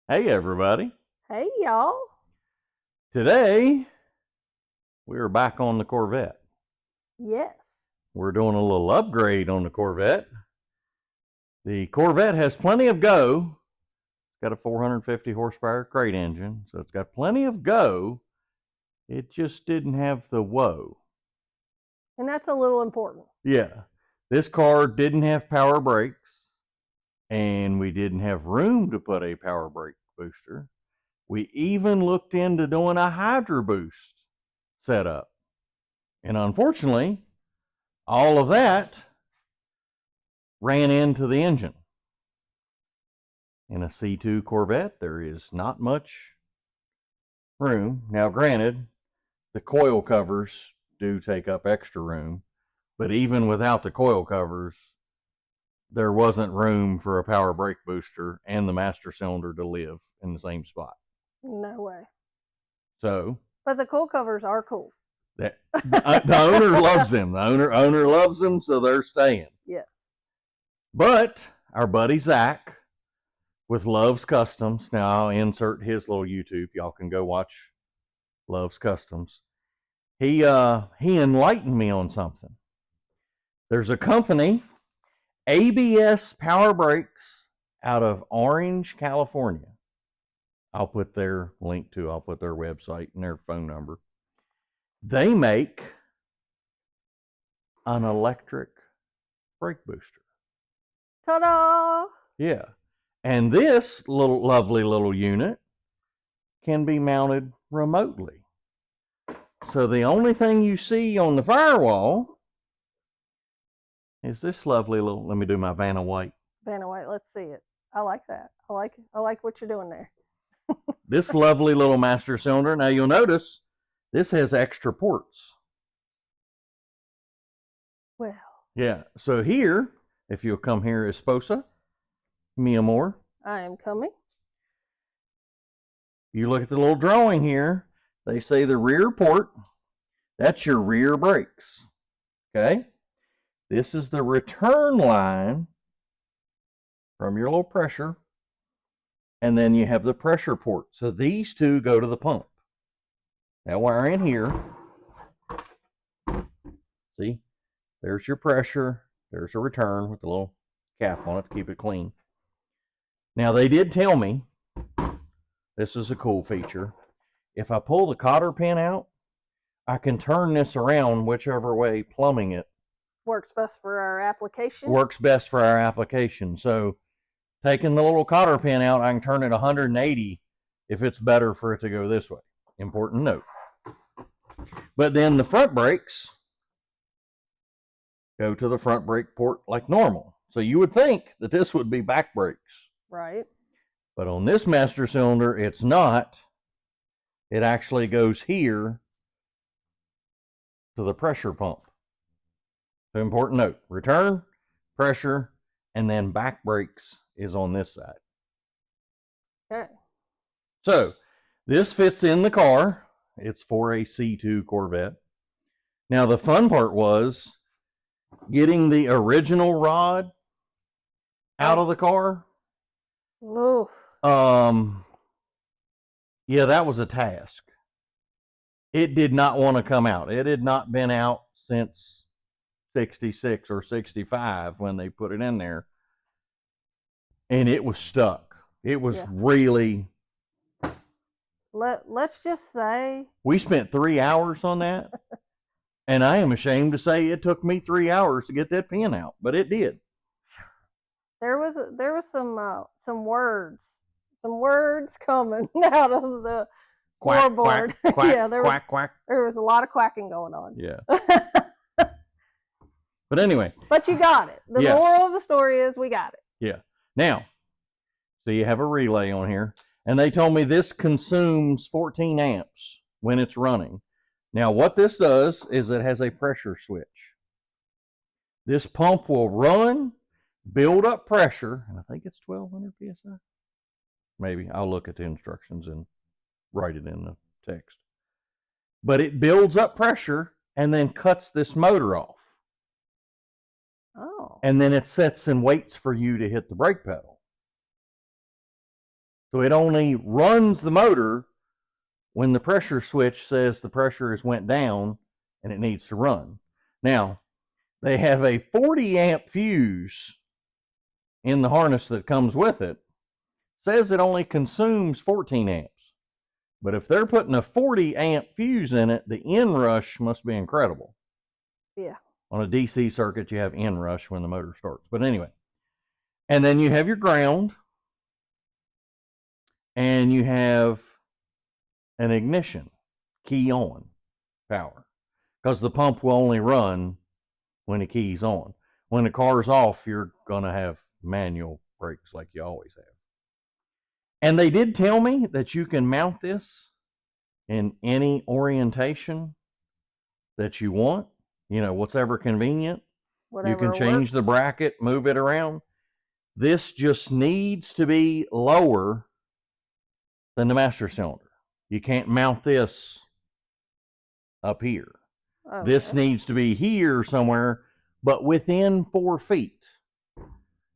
Hey everybody. Hey y'all. Today we're back on the Corvette. Yes. We're doing a little upgrade on the Corvette. The Corvette has plenty of go. It's got a 450 horsepower crate engine, so it's got plenty of go. It just didn't have the whoa. And that's a little important. Yeah. This car didn't have power brakes, and we didn't have room to put a power brake booster. We even looked into doing a Hydro Boost setup. And unfortunately, all of that ran into the engine. In a C2 Corvette, there is not much room. Now, granted, the coil covers do take up extra room, but even without the coil covers, there wasn't room for a power brake booster and the master cylinder to live in the same spot. No way. So, But the cool covers are cool. the owner loves them. The owner loves them, so they're staying. Yes. But our buddy Zach with Love's Customs, now I'll insert his little YouTube. Y'all can go watch Love's Customs. He enlightened me on something. There's a company, ABS Power Brakes, out of Orange, California. I'll put their link to. I'll put their website and their phone number. They make an electric brake booster. Ta-da! Yeah. And this lovely little unit can be mounted remotely. So the only thing you see on the firewall is this lovely little, let me do my Vanna White. Vanna White, let's see it. I like that. I like what you're doing there. This lovely little master cylinder. Now you'll notice this has extra ports. Well. Yeah. So here, if you'll come here, Esposa, mi amor. I am coming. You look at the little drawing here. They say the rear port, that's your rear brakes. Okay? This is the return line from your low pressure. And then you have the pressure port. So these two go to the pump. Now wire in here. See? There's your pressure. There's a return with the little cap on it to keep it clean. Now they did tell me, this is a cool feature. If I pull the cotter pin out, I can turn this around whichever way plumbing it works best for our application. Works best for our application. So taking the little cotter pin out, I can turn it 180 if it's better for it to go this way. Important note. But then the front brakes go to the front brake port like normal. So you would think that this would be back brakes. Right. But on this master cylinder, it's not. It actually goes here to the pressure pump. So important note, return, pressure, and then back brakes is on this side. Okay. So this fits in the car. It's for a C2 Corvette. Now the fun part was getting the original rod out of the car. Oof. Yeah, that was a task. It did not want to come out. It had not been out since 66 or 65 when they put it in there. And it was stuck. It was really... Let's just say... We spent 3 hours on that. And I am ashamed to say it took me 3 hours to get that pin out. But it did. There was some words coming out of the floorboard. Yeah, there was a lot of quacking going on. Yeah. But anyway. But you got it. The moral of the story is we got it. Yeah. Now, so you have a relay on here. And they told me this consumes 14 amps when it's running. Now, what this does is it has a pressure switch. This pump will run, build up pressure, and I think it's 1200 psi. Maybe. I'll look at the instructions and write it in the text. But it builds up pressure and then cuts this motor off. Oh. And then it sits and waits for you to hit the brake pedal. So it only runs the motor when the pressure switch says the pressure has went down and it needs to run. Now, they have a 40 amp fuse in the harness that comes with it. Says it only consumes 14 amps. But if they're putting a 40 amp fuse in it, the inrush must be incredible. Yeah. On a DC circuit, you have inrush when the motor starts. But anyway, and then you have your ground, and you have an ignition, key on power, because the pump will only run when the key's on. When the car's off, you're going to have manual brakes like you always have. And they did tell me that you can mount this in any orientation that you want, whatever convenient. Whatever You can change the works. bracket, move it around. This just needs to be lower than the master cylinder. You can't mount this up here. Okay. This needs to be here somewhere, but within 4 feet.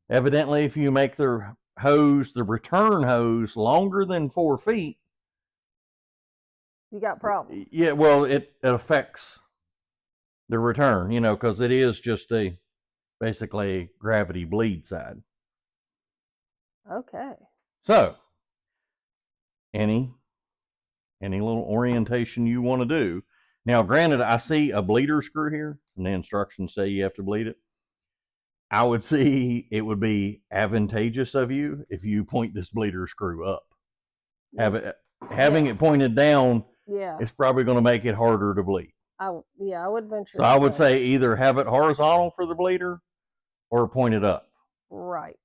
Evidently, if you make the return hose, longer than 4 feet, you got problems. Yeah, well, it affects the return, because it is just basically a gravity bleed side. Okay. So, any little orientation you want to do. Now, granted, I see a bleeder screw here, and the instructions say you have to bleed it. I would see it would be advantageous of you if you point this bleeder screw up. Having it pointed down is probably going to make it harder to bleed. I would venture. So I would say either have it horizontal for the bleeder or point it up. Right.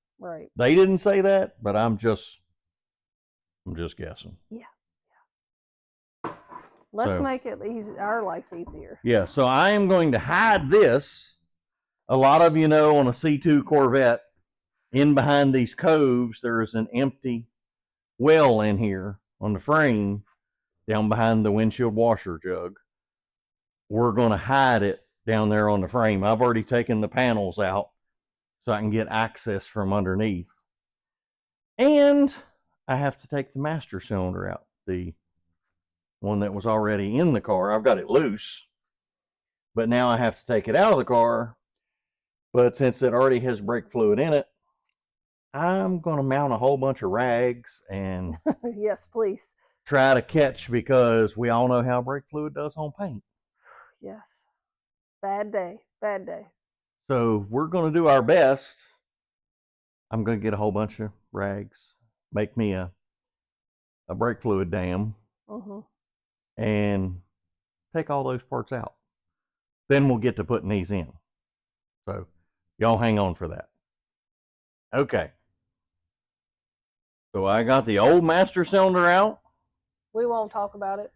They didn't say that, but I'm just guessing. Yeah. Let's make it our life easier. Yeah, so I am going to hide this. A lot of you know on a C2 Corvette, in behind these coves, there is an empty well in here on the frame down behind the windshield washer jug. We're going to hide it down there on the frame. I've already taken the panels out so I can get access from underneath. And I have to take the master cylinder out, the one that was already in the car. I've got it loose, but now I have to take it out of the car. But since it already has brake fluid in it, I'm going to mount a whole bunch of rags and yes, please try to catch, because we all know how brake fluid does on paint. Yes. Bad day. So we're going to do our best. I'm going to get a whole bunch of rags, make me a brake fluid dam, and take all those parts out. Then we'll get to putting these in. So y'all hang on for that. Okay. So I got the old master cylinder out. We won't talk about it.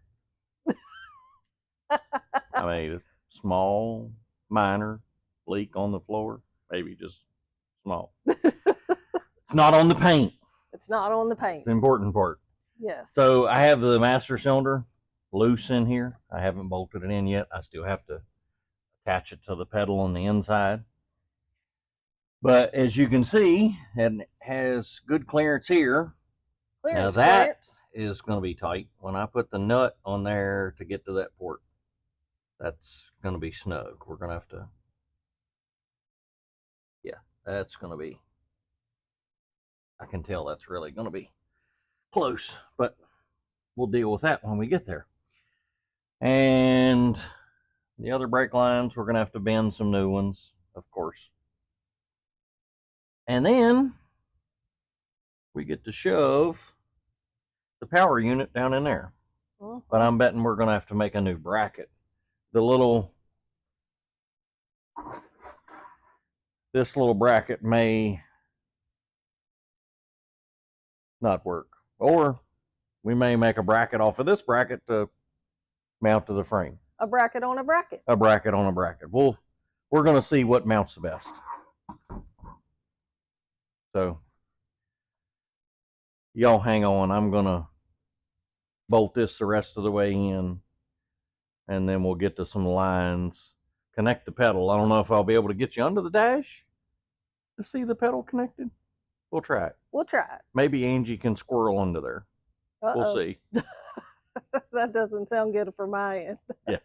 I made a small, minor leak on the floor. Maybe just small. It's not on the paint. It's not on the paint. It's the important part. Yes. So I have the master cylinder loose in here. I haven't bolted it in yet. I still have to attach it to the pedal on the inside. But as you can see, it has good clearance here. Now that is going to be tight. When I put the nut on there to get to that port, that's going to be snug. We're going to have to, that's going to be, I can tell that's really going to be close, but we'll deal with that when we get there. And the other brake lines, we're going to have to bend some new ones, of course. And then we get to shove the power unit down in there. But I'm betting we're going to have to make a new bracket. This little bracket may not work. Or we may make a bracket off of this bracket to mount to the frame. A bracket on a bracket. A bracket on a bracket. We're going to see what mounts the best. So y'all hang on. I'm going to bolt this the rest of the way in, and then we'll get to some lines, connect the pedal. I don't know if I'll be able to get you under the dash to see the pedal connected. We'll try it. We'll try it. Maybe Angie can squirrel under there. Uh-oh. We'll see. That doesn't sound good for my end. Yeah.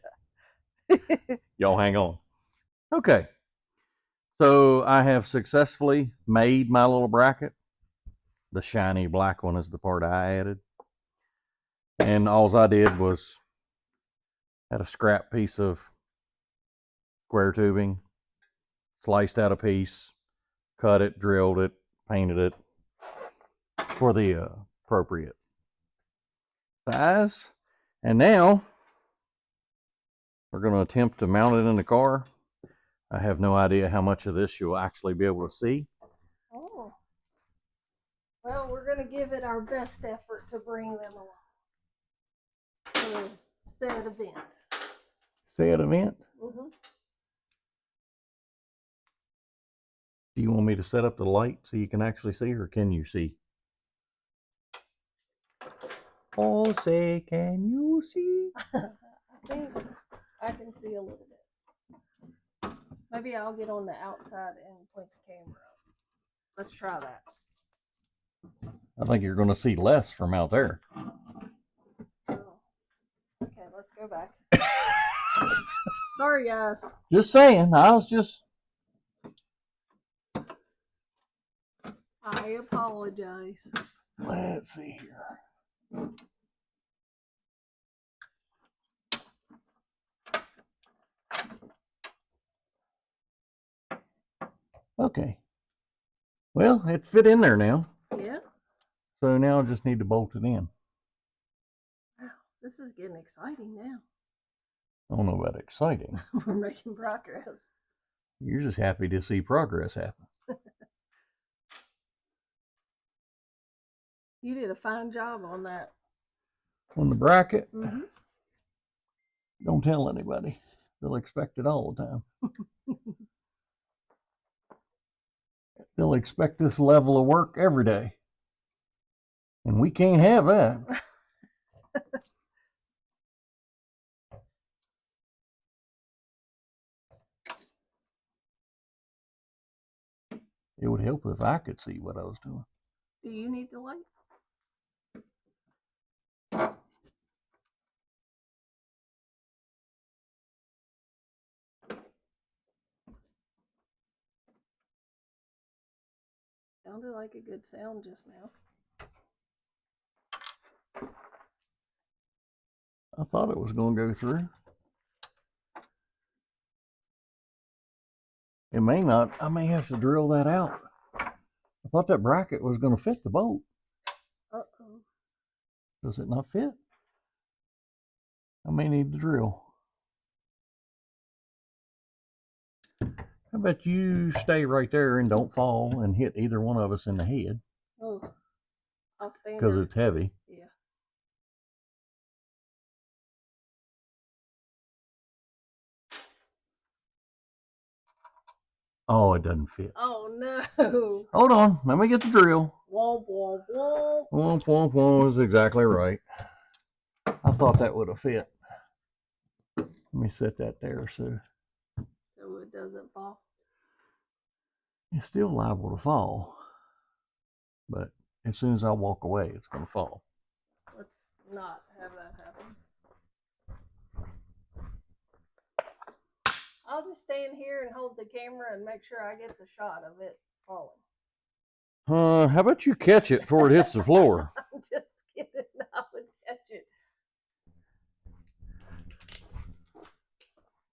Y'all hang on. Okay. So I have successfully made my little bracket. The shiny black one is the part I added. And all I did was had a scrap piece of square tubing, sliced out a piece, cut it, drilled it, painted it for the appropriate size. And now we're going to attempt to mount it in the car. I have no idea how much of this you'll actually be able to see. Oh. Well, we're going to give it our best effort to bring them along. So, said event. Said event? Mm-hmm. Do you want me to set up the light so you can actually see, or can you see? Oh, say, can you see? I think I can see a little bit. Maybe I'll get on the outside and point the camera up. Let's try that. I think you're going to see less from out there. Oh. Okay, let's go back. Sorry, guys. Just saying, I was just... I apologize. Let's see here. Okay. Well, it fit in there now. Yeah. So now I just need to bolt it in. Wow, this is getting exciting now. I don't know about exciting. We're making progress. You're just happy to see progress happen. You did a fine job on that. On the bracket, Mm-hmm. don't tell anybody. They'll expect it all the time. They'll expect this level of work every day. And we can't have that. It would help if I could see what I was doing. Do you need the light? Sounded like a good sound just now. I thought it was going to go through. It may not. I may have to drill that out. I thought that bracket was going to fit the bolt. Uh-oh. Does it not fit? I may need to drill. How about you stay right there and don't fall and hit either one of us in the head? Oh, I'll stand Because there. it's heavy. Yeah. Oh, it doesn't fit. Oh, no. Hold on. Let me get the drill. Womp, womp, womp. Womp, womp, womp is exactly right. I thought that would have fit. Let me set that there so So it doesn't fall. it's still liable to fall. But as soon as I walk away, it's going to fall. Let's not have that happen. I'll just stand here and hold the camera and make sure I get the shot of it falling. How about you catch it before it hits the floor? I'm just kidding. I would catch it.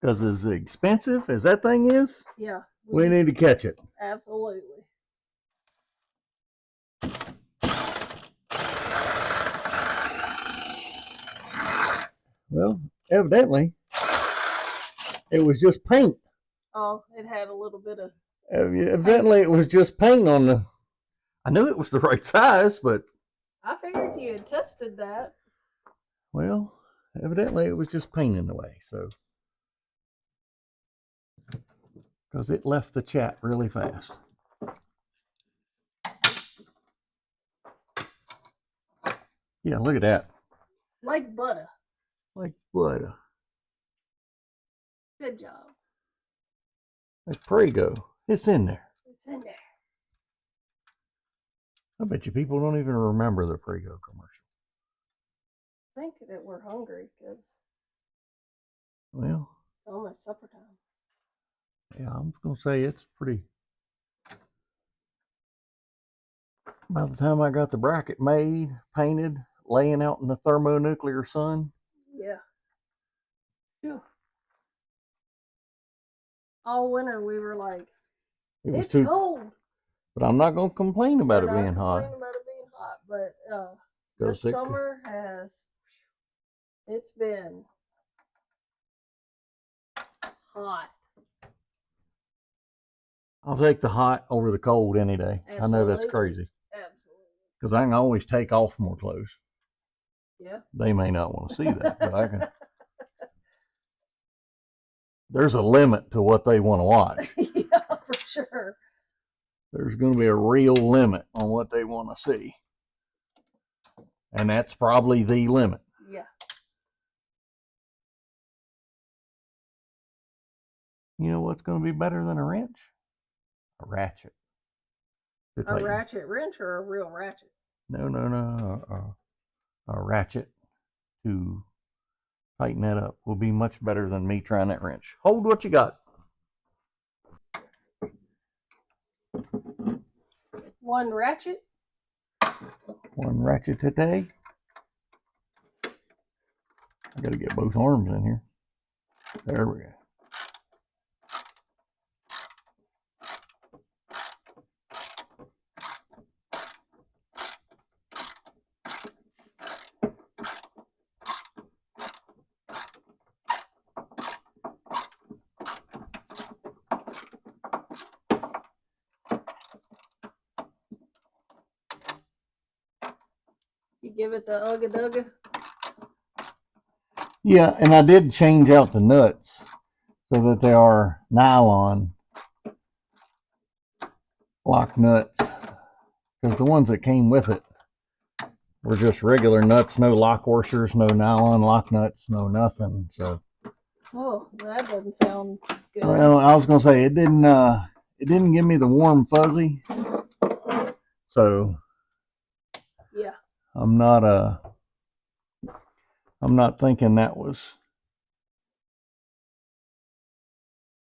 Because as expensive as that thing is, Yeah. we need to catch it. Absolutely. Well, evidently, it was just paint. Oh, it had a little bit of... Evidently, it was just paint on the... I knew it was the right size, but... I figured you had tested that. Well, evidently, it was just paint in the way, so... Because it left the chat really fast. Yeah, look at that. Like butter. Like butter. Good job. Like Prego. It's in there. It's in there. I bet you people don't even remember the Prego commercial. I think that we're hungry because Well, it's almost supper time. yeah, I'm going to say it's pretty. By the time I got the bracket made, painted, laying out in the thermonuclear sun. Yeah. Phew. All winter we were like, It was it's too cold. But I'm not going to complain about We're it not being hot. complaining about it being hot, but Because this summer it's been hot. I'll take the hot over the cold any day. Absolutely. I know that's crazy. Absolutely. Because I can always take off more clothes. Yeah. They may not want to see that, but I can. There's a limit to what they want to watch. Yeah, for sure. There's going to be a real limit on what they want to see. And that's probably the limit. Yeah. You know what's going to be better than a wrench? A ratchet. A ratchet wrench or a real ratchet? No. A ratchet to tighten that up will be much better than me trying that wrench. Hold what you got. One ratchet? One ratchet today. I got to get both arms in here. There we go. You give it the ugga-dugga? Yeah, and I did change out the nuts so that they are nylon lock nuts, because the ones that came with it were just regular nuts, no lock washers, no nylon lock nuts, no nothing. So, oh, that doesn't sound good. Well, I was gonna say it didn't give me the warm fuzzy. So yeah, I'm not thinking that was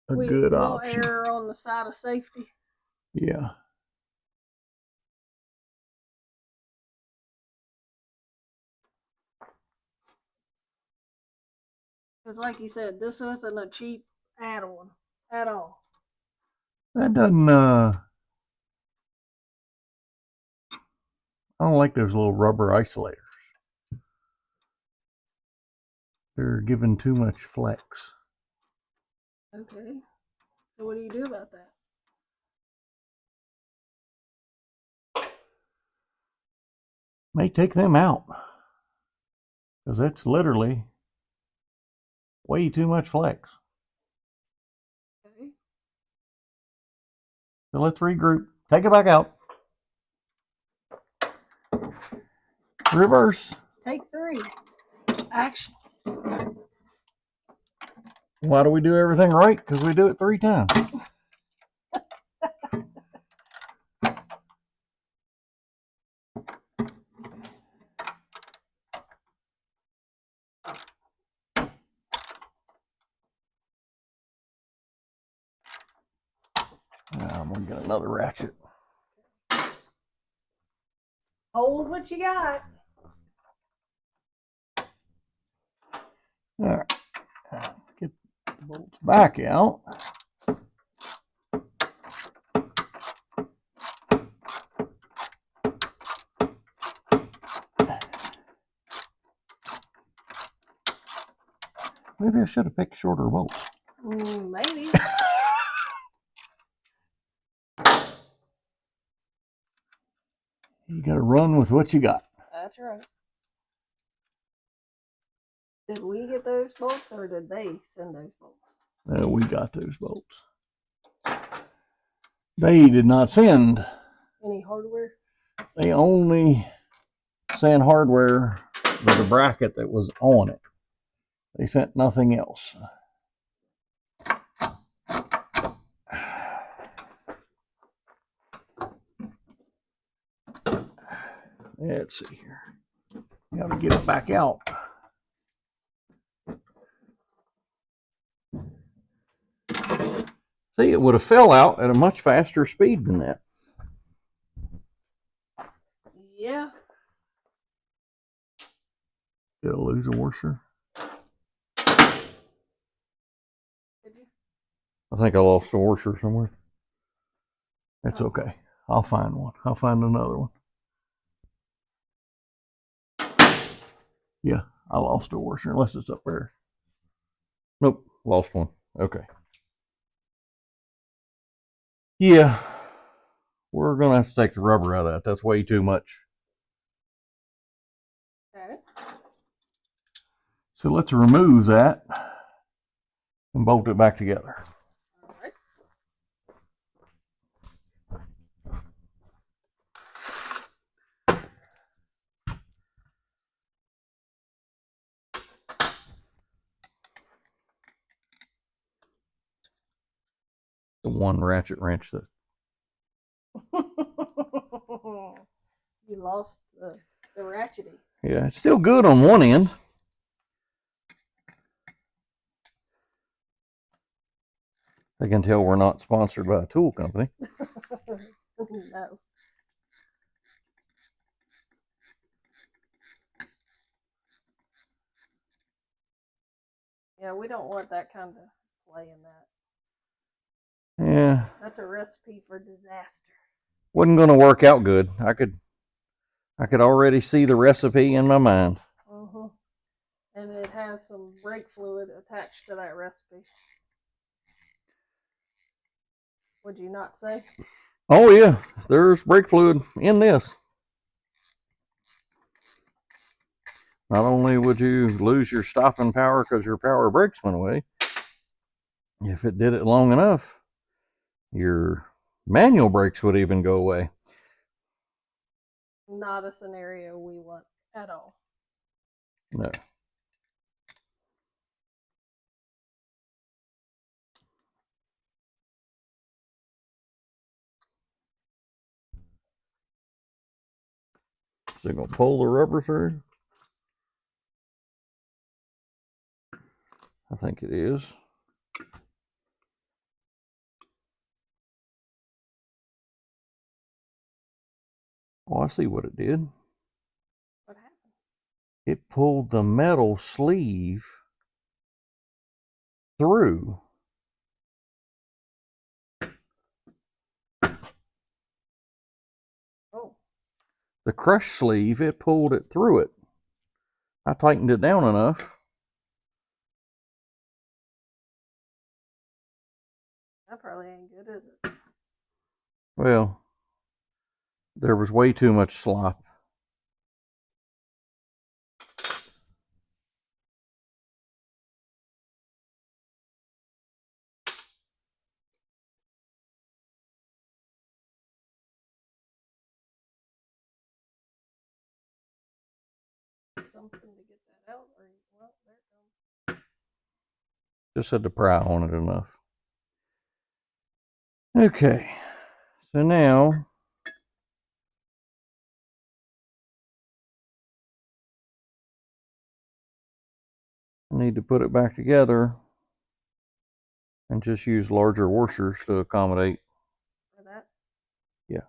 a good option. We'll err on the side of safety. Yeah. Because like you said, this wasn't a cheap add-on at all. That doesn't I don't like those little rubber isolators. They're giving too much flex. Okay. So what do you do about that? May take them out, because that's literally way too much flex. Okay. So let's regroup. Take it back out. Reverse. Take 3. Action. Why do we do everything right? Because we do it 3 times. Now I'm going to get another ratchet. Hold what you got. All right. Get the bolts back out. Maybe I should have picked shorter bolts. Maybe. You got to run with what you got. That's right. Did we get those bolts or did they send those bolts? We got those bolts. They did not send any hardware. They only sent hardware with the bracket that was on it. They sent nothing else. Let's see here. Got to get it back out. See, it would have fell out at a much faster speed than that. Yeah. Did I lose a washer? Did you? I think I lost a washer somewhere. That's okay. I'll find one. I'll find another one. Yeah, I lost a washer unless it's up there. Nope, lost one. Okay. Yeah, we're going to have to take the rubber out of that. That's way too much. Okay. So let's remove that and bolt it back together. All right. The one ratchet wrench that. You lost the ratcheting. Yeah, it's still good on one end. I can tell we're not sponsored by a tool company. No. Yeah, we don't want that kind of play in that. Yeah. That's a recipe for disaster. Wasn't going to work out good. I could already see the recipe in my mind. Uh-huh. And it has some brake fluid attached to that recipe. Would you not say? Oh yeah, there's brake fluid in this. Not only would you lose your stopping power because your power brakes went away, if it did it long enough, your manual brakes would even go away. Not a scenario we want at all. No. So you're going to pull the rubber through? I think it is. Oh, I see what it did. What happened? It pulled the metal sleeve through. Oh. The crush sleeve, it pulled it through it. I tightened it down enough. That probably ain't good, is it? Well, there was way too much slop. Something to get that out, or well, there it goes. Just had to pry on it enough. Okay, so now I need to put it back together and just use larger washers to accommodate. For that? Yeah.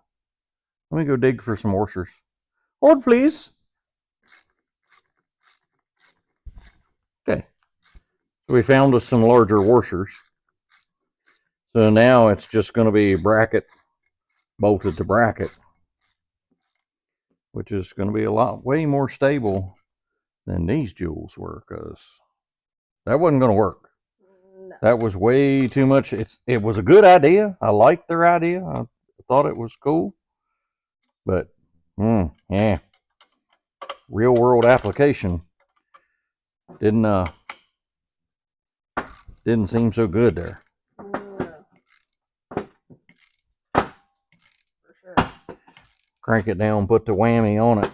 Let me go dig for some washers. Hold, please. Okay. So we found us some larger washers. So now it's just going to be bracket bolted to bracket, which is going to be way more stable than these jewels were, because that wasn't going to work. No. That was way too much. It was a good idea. I liked their idea. I thought it was cool. But, yeah, real world application didn't seem so good there. No. For sure. Crank it down, put the whammy on it.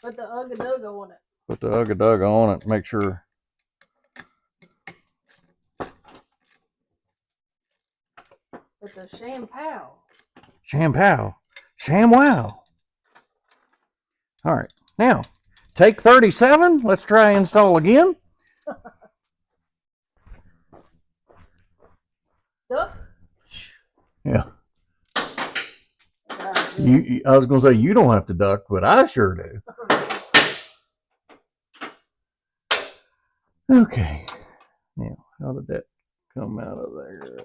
Put the ugga-dugga on it. Put the ugga-dugga on it. Make sure. Put the shampoo. Shampoo. ShamWow. All right. Now, take 37. Let's try install again. Duck. Yeah. I was going to say, you don't have to duck, but I sure do. Okay. Now, how did that come out of there?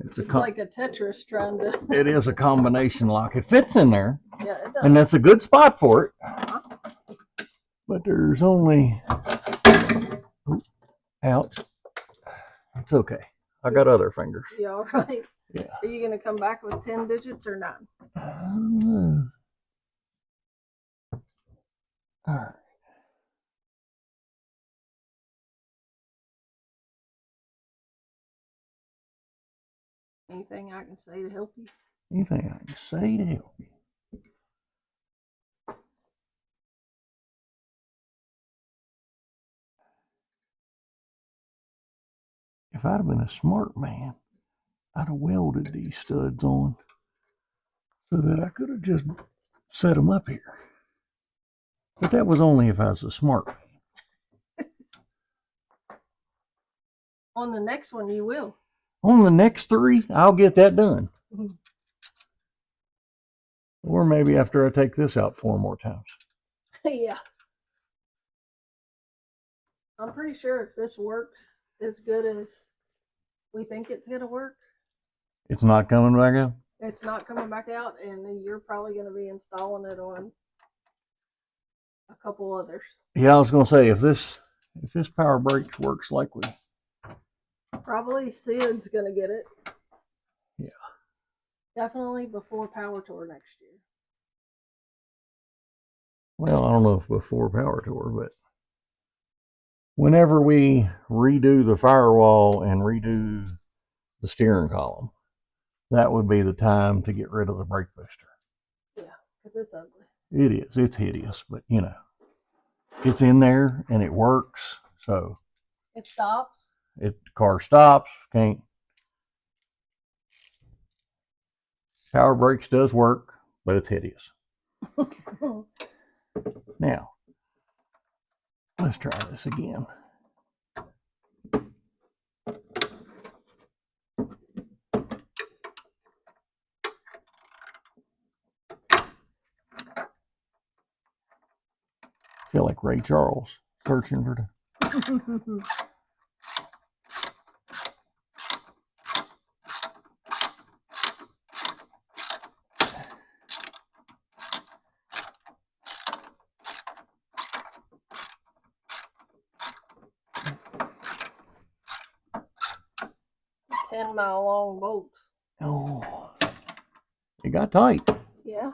It's like a Tetris trying to. It is a combination lock. It fits in there. Yeah, it does. And that's a good spot for it. But there's only. Ooh, ouch. It's okay. I got other fingers. You all right? Yeah. Are you going to come back with 10 digits or 9? All right. Anything I can say to help you? Anything I can say to help you? If I'd have been a smart man, I'd have welded these studs on so that I could have just set them up here. But that was only if I was a smart man. On the next one, you will. On the next 3, I'll get that done. Or maybe after I take this out 4 more times. Yeah. I'm pretty sure if this works as good as we think it's going to work, It's not coming back out? it's not coming back out, and you're probably going to be installing it on a couple others. Yeah, I was going to say, if this Power Brakes works like we... Probably Sid's going to get it. Yeah. Definitely before Power Tour next year. Well, I don't know if before Power Tour, but whenever we redo the firewall and redo the steering column, that would be the time to get rid of the brake booster. Yeah, because it's ugly. It is. It's hideous, but you know, it's in there and it works. So it stops. The car stops. Can't. Power Brakes does work, but it's hideous. Now, let's try this again. I feel like Ray Charles searching for the... 10-mile long bolts. Oh, it got tight. Yeah.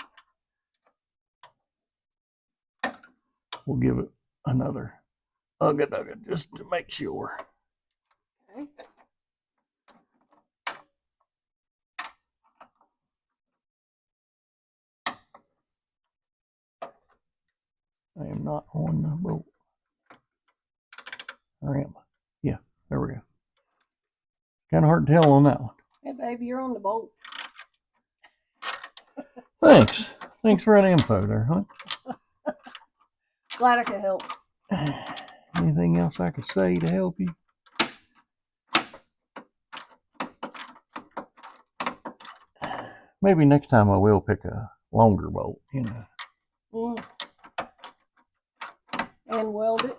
We'll give it another ugga just to make sure. Okay. I am not on the bolt. Or am I? Yeah, there we go. Kind of hard to tell on that one. Hey, baby, you're on the bolt. Thanks. Thanks for that info there, huh? Glad I could help. Anything else I could say to help you? Maybe next time I will pick a longer bolt, you know. And weld it.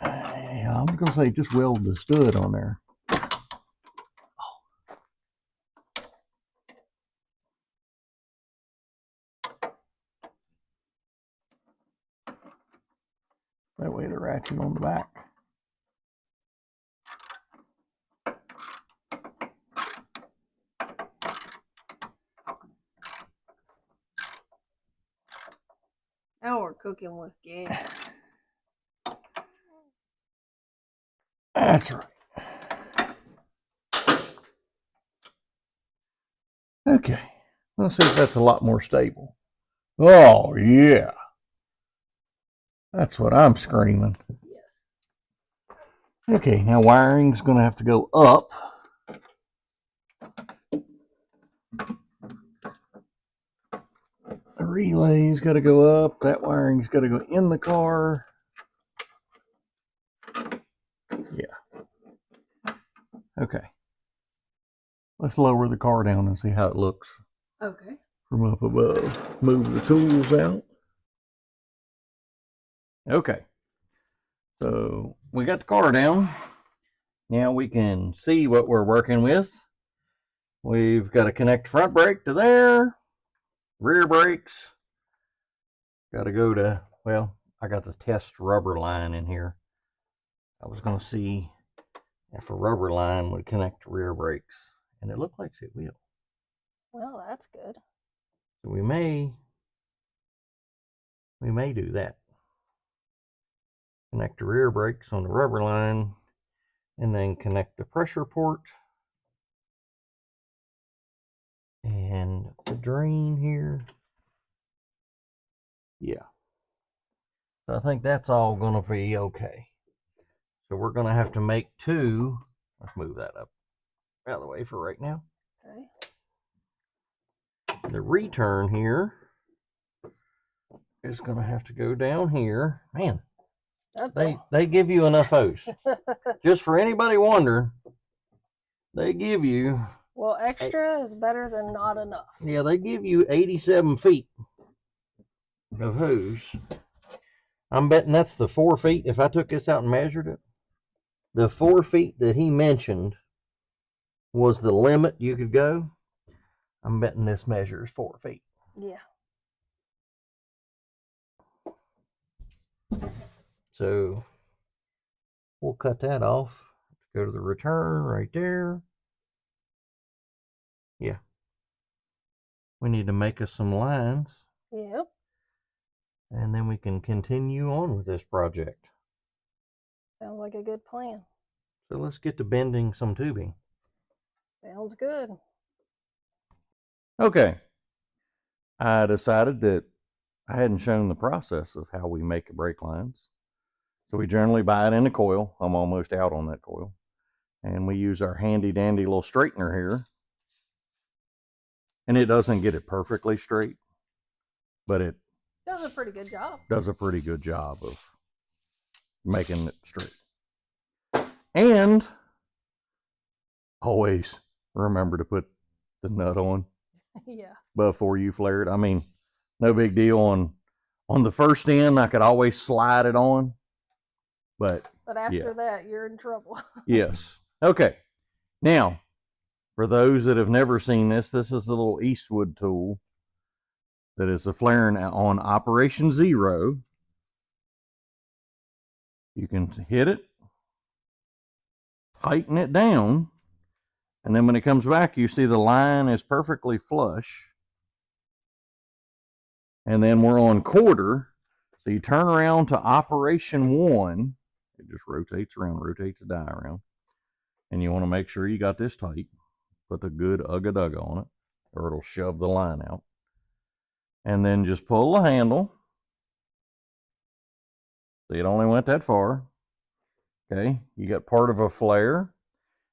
Yeah, I was going to say just weld the stud on there. That way the ratchet on the back. Now we're cooking with gas. That's right. Okay, let's see if that's a lot more stable. Oh, yeah. That's what I'm screaming. Yes. Okay, now wiring's going to have to go up. The relay's got to go up. That wiring's got to go in the car. Yeah. Okay. Let's lower the car down and see how it looks. Okay. From up above. Move the tools out. Okay. So we got the car down. Now we can see what we're working with. We've got to connect front brake to there. Rear brakes. Got to go to, well, I got the test rubber line in here. I was going to see if a rubber line would connect to rear brakes. And it looks like it will. Well, that's good. So we may do that. Connect the rear brakes on the rubber line and then connect the pressure port and the drain here. Yeah. So I think that's all going to be okay. So we're going to have to make two. Let's move that up out of the way for right now. Okay. The return here is going to have to go down here. Man, they give you enough hose. Just for anybody wondering, they give you... Well, extra is better than not enough. Yeah, they give you 87 feet of hose. I'm betting that's the 4 feet. If I took this out and measured it, the 4 feet that he mentioned was the limit you could go. I'm betting this measures 4 feet. Yeah. So we'll cut that off. Go to the return right there. Yeah. We need to make us some lines. Yep. And then we can continue on with this project. Sounds like a good plan. So let's get to bending some tubing. Sounds good. Okay. I decided that I hadn't shown the process of how we make brake lines. So we generally buy it in a coil. I'm almost out on that coil. And we use our handy dandy little straightener here. And it doesn't get it perfectly straight, but it does a pretty good job. Does a pretty good job of making it straight. And always remember to put the nut on. Yeah. Before you flare it. I mean, no big deal on the first end. I could always slide it on. But after that, you're in trouble. Yes. Okay. Now, for those that have never seen this, this is the little Eastwood tool that is a flaring on operation 0. You can hit it, tighten it down, and then when it comes back, you see the line is perfectly flush. And then we're on quarter, so you turn around to operation 1. It just rotates around, rotates the die around. And you want to make sure you got this tight. Put a good ugga-dugga on it, or it'll shove the line out. And then just pull the handle. See, it only went that far. Okay, you got part of a flare.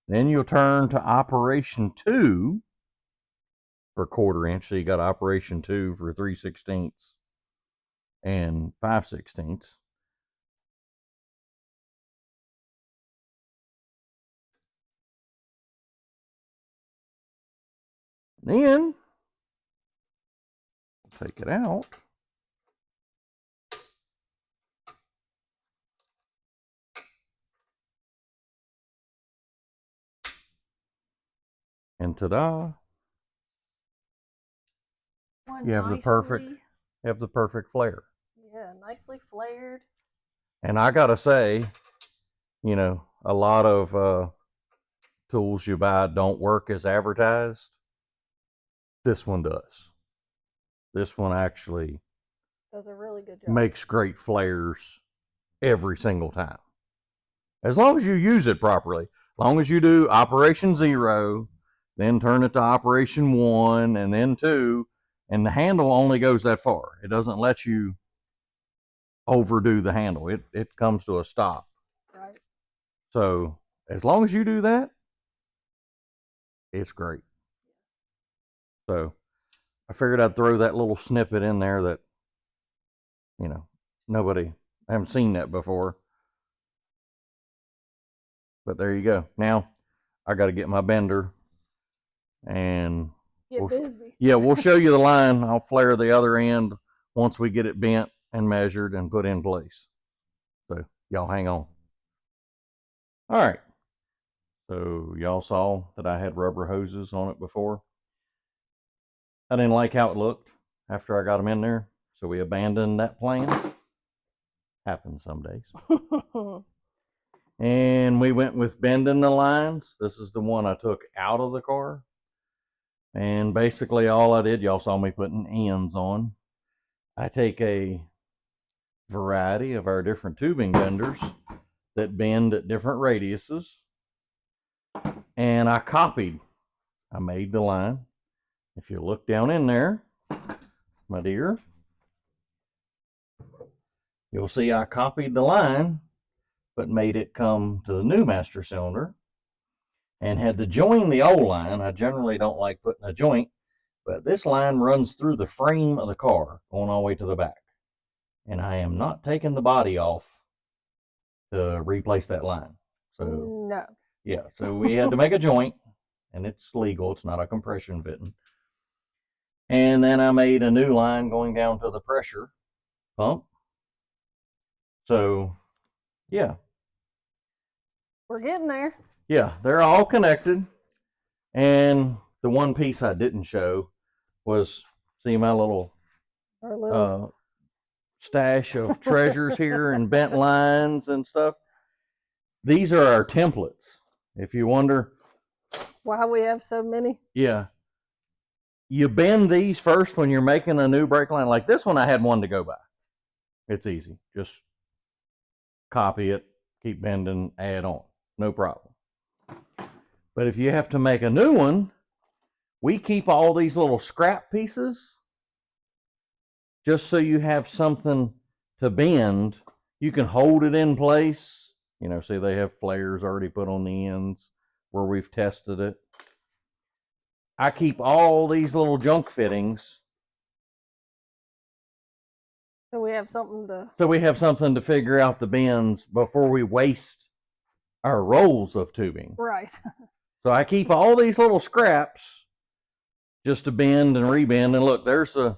Then you'll turn to operation 2 for 1/4 inch. So you got operation 2 for 3/16 and 5/16. Then take it out. And ta-da! You have the perfect flare. Yeah, nicely flared. And I gotta say, you know, a lot of tools you buy don't work as advertised. This one does. This one actually does a really good job. Makes great flares every single time. As long as you use it properly. As long as you do operation 0, then turn it to operation 1, and then 2, and the handle only goes that far. It doesn't let you overdo the handle. It comes to a stop. Right. So as long as you do that, it's great. So I figured I'd throw that little snippet in there that, you know, I haven't seen that before. But there you go. Now I got to get my bender and Get busy. yeah, we'll show you the line. I'll flare the other end once we get it bent and measured and put in place. So y'all hang on. All right. So y'all saw that I had rubber hoses on it before. I didn't like how it looked after I got them in there, so we abandoned that plan. Happens some days. And we went with bending the lines. This is the one I took out of the car. And basically all I did, y'all saw me putting ends on. I take a variety of our different tubing benders that bend at different radiuses. And I made the line. If you look down in there, my dear, you'll see I copied the line, but made it come to the new master cylinder and had to join the old line. I generally don't like putting a joint, but this line runs through the frame of the car, going all the way to the back. And I am not taking the body off to replace that line. So, no. Yeah, so we had to make a joint, and it's legal. It's not a compression fitting. And then I made a new line going down to the pressure pump. So, yeah. We're getting there. Yeah, they're all connected. And the one piece I didn't show was, see my little stash of treasures here and bent lines and stuff. These are our templates. If you wonder why we have so many. Yeah. You bend these first when you're making a new brake line. Like this one, I had one to go by. It's easy. Just copy it, keep bending, add on. No problem. But if you have to make a new one, we keep all these little scrap pieces just so you have something to bend. You can hold it in place. You know, see they have flares already put on the ends where we've tested it. I keep all these little junk fittings. So we have something to figure out the bends before we waste our rolls of tubing. Right. So I keep all these little scraps just to bend and rebend. And look, there's on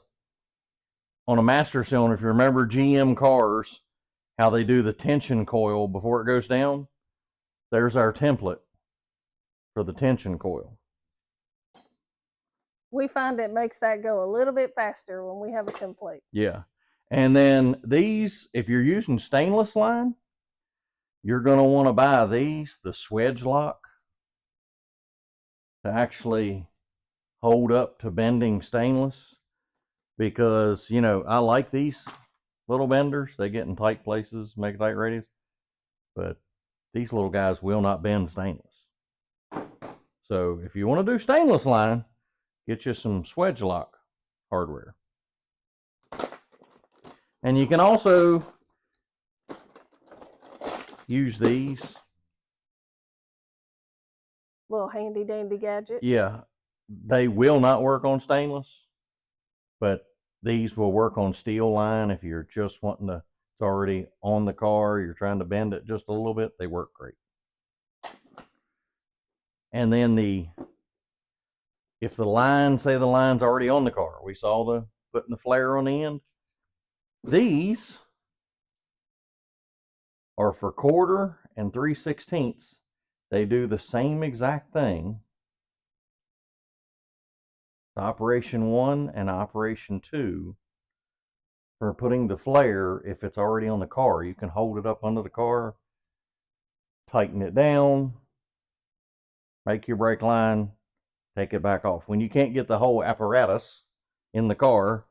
a master cylinder, if you remember GM cars, how they do the tension coil before it goes down, there's our template for the tension coil. We find it makes that go a little bit faster when we have a template. Yeah. And then these, if you're using stainless line, you're going to want to buy these, the swedge lock, to actually hold up to bending stainless. Because, you know, I like these little benders. They get in tight places, make a tight radius. But these little guys will not bend stainless. So if you want to do stainless line, get you some swedge lock hardware. And you can also use these. Little handy dandy gadget. Yeah, they will not work on stainless, but these will work on steel line. If you're just wanting to, it's already on the car, you're trying to bend it just a little bit, they work great. And then if the line, say the line's already on the car, we saw putting the flare on the end. These are for 1/4 and 3/16. They do the same exact thing. Operation 1 and Operation 2 for putting the flare. If it's already on the car, you can hold it up under the car, tighten it down, make your brake line, take it back off. When you can't get the whole apparatus in the car,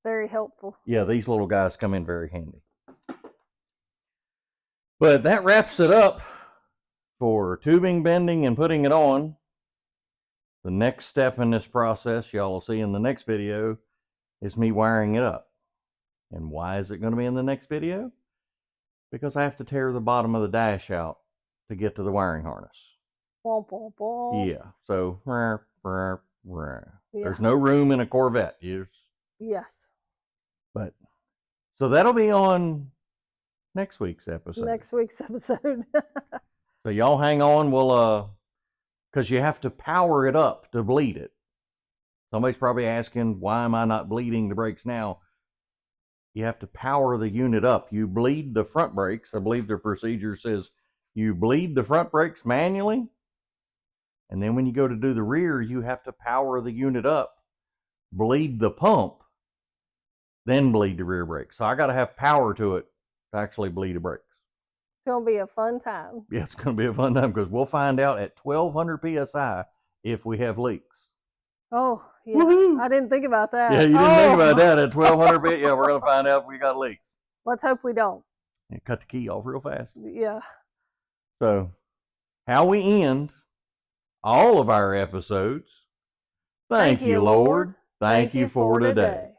very helpful. Yeah, these little guys come in very handy. But that wraps it up for tubing, bending, and putting it on. The next step in this process, y'all will see in the next video, is me wiring it up. And why is it going to be in the next video? Because I have to tear the bottom of the dash out to get to the wiring harness. Womp, womp, womp. Yeah, so Right. Yeah. There's no room in a Corvette. Yes. But so that'll be on next week's episode. Next week's episode. So y'all hang on. We'll because you have to power it up to bleed it. Somebody's probably asking, why am I not bleeding the brakes now? You have to power the unit up. You bleed the front brakes. I believe the procedure says you bleed the front brakes manually. And then when you go to do the rear, you have to power the unit up, bleed the pump, then bleed the rear brakes. So I got to have power to it to actually bleed the brakes. It's going to be a fun time. Yeah, it's going to be a fun time because we'll find out at 1200 PSI if we have leaks. Oh, yeah. Woohoo! I didn't think about that. Yeah, you didn't think about that at 1200 PSI. Yeah, we're going to find out if we got leaks. Let's hope we don't. And cut the key off real fast. Yeah. So, how we end all of our episodes. Thank you, Lord. Thank you for today.